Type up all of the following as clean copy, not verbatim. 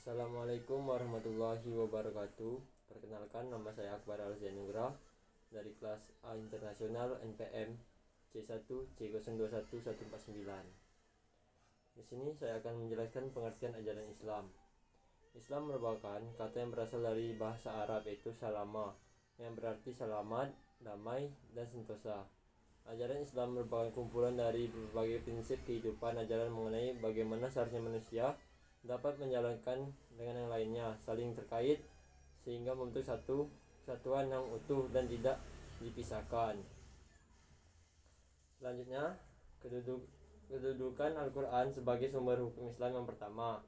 Assalamualaikum warahmatullahi wabarakatuh. Perkenalkan, nama saya Akbar Alzanugra dari kelas A Internasional NPM C1 C021149. Di sini saya akan menjelaskan pengertian ajaran Islam. Islam merupakan kata yang berasal dari bahasa Arab, yaitu salama, yang berarti selamat, damai, dan sentosa. Ajaran Islam merupakan kumpulan dari berbagai prinsip kehidupan. Ajaran mengenai bagaimana seharusnya manusia dapat menjalankan dengan yang lainnya, saling terkait sehingga membentuk satu kesatuan yang utuh dan tidak dipisahkan. Selanjutnya, kedudukan Al-Quran sebagai sumber hukum Islam. Yang pertama,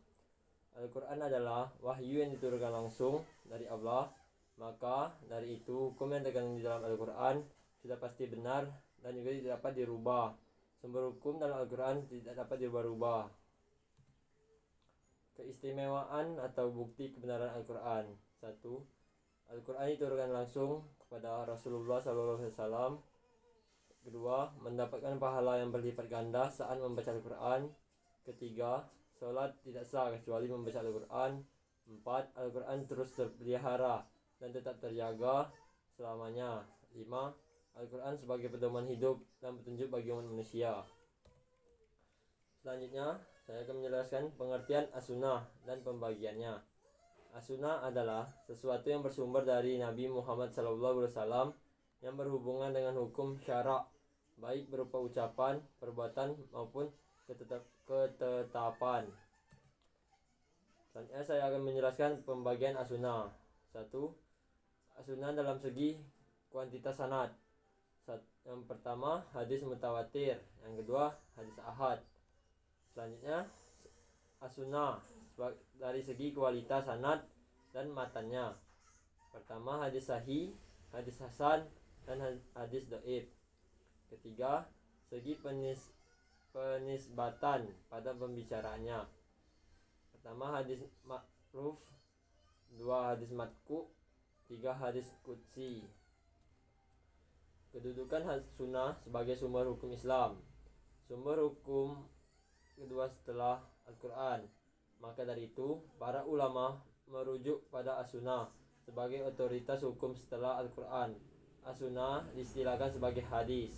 Al-Quran adalah wahyu yang diturunkan langsung dari Allah. Maka dari itu, hukum yang terkandung di dalam Al-Quran sudah pasti benar dan juga tidak dapat dirubah. Sumber hukum dalam Al-Quran tidak dapat dirubah-rubah. Keistimewaan atau bukti kebenaran Al-Quran. 1. Al-Quran diturunkan langsung kepada Rasulullah SAW. Kedua, mendapatkan pahala yang berlipat ganda saat membaca Al-Quran. Ketiga, sholat tidak sah kecuali membaca Al-Quran. 4. Al-Quran terus terpelihara dan tetap terjaga selamanya. 5. Al-Quran sebagai pedoman hidup dan petunjuk bagi umat manusia. Selanjutnya, saya akan menjelaskan pengertian as-sunnah dan pembagiannya. As-sunnah adalah sesuatu yang bersumber dari Nabi Muhammad SAW yang berhubungan dengan hukum syara', baik berupa ucapan, perbuatan, maupun ketetapan. Selanjutnya saya akan menjelaskan pembagian as-sunnah. 1. As-sunnah dalam segi kuantitas sanad. Yang pertama, hadis mutawatir. Yang kedua, hadis ahad. Selanjutnya, as-sunnah dari segi kualitas sanad dan matannya. Pertama, hadis sahih, hadis hasan, dan hadis dhaif. Ketiga, segi penisbatan pada pembicaraannya. Pertama, hadis ma'ruf. Dua, hadis matku. Tiga, hadis qudsi. Kedudukan sunnah sebagai sumber hukum Islam. Sumber hukum kedua setelah Al-Quran. Maka dari itu, para ulama merujuk pada as-sunnah sebagai otoritas hukum setelah Al-Quran. As-sunnah diistilahkan sebagai hadis.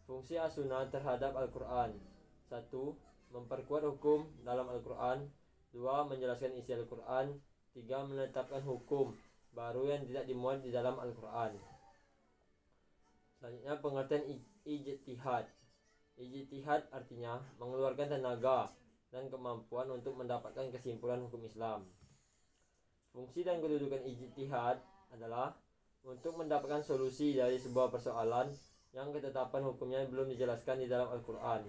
Fungsi as-sunnah terhadap Al-Quran. 1. Memperkuat hukum dalam Al-Quran. 2. Menjelaskan isi Al-Quran. 3. Menetapkan hukum baru yang tidak dimuat di dalam Al-Quran. Selanjutnya, pengertian ijtihad. Ijtihad artinya mengeluarkan tenaga dan kemampuan untuk mendapatkan kesimpulan hukum Islam. Fungsi dan kedudukan ijtihad adalah untuk mendapatkan solusi dari sebuah persoalan yang ketetapan hukumnya belum dijelaskan di dalam Al-Quran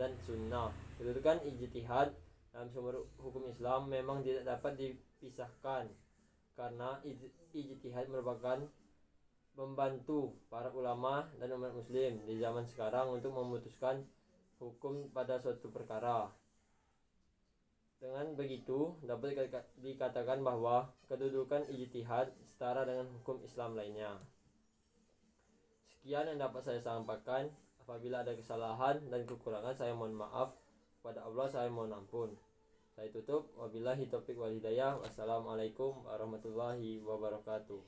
dan Sunnah. Kedudukan ijtihad dalam sumber hukum Islam memang tidak dapat dipisahkan, karena ijtihad merupakan membantu para ulama dan umat muslim di zaman sekarang untuk memutuskan hukum pada suatu perkara. Dengan begitu, dapat dikatakan bahwa kedudukan ijtihad setara dengan hukum Islam lainnya. Sekian yang dapat saya sampaikan. Apabila ada kesalahan dan kekurangan, saya mohon maaf. Kepada Allah saya mohon ampun. Saya tutup. Wabillahi taufiq wal hidayah. Wassalamualaikum warahmatullahi wabarakatuh.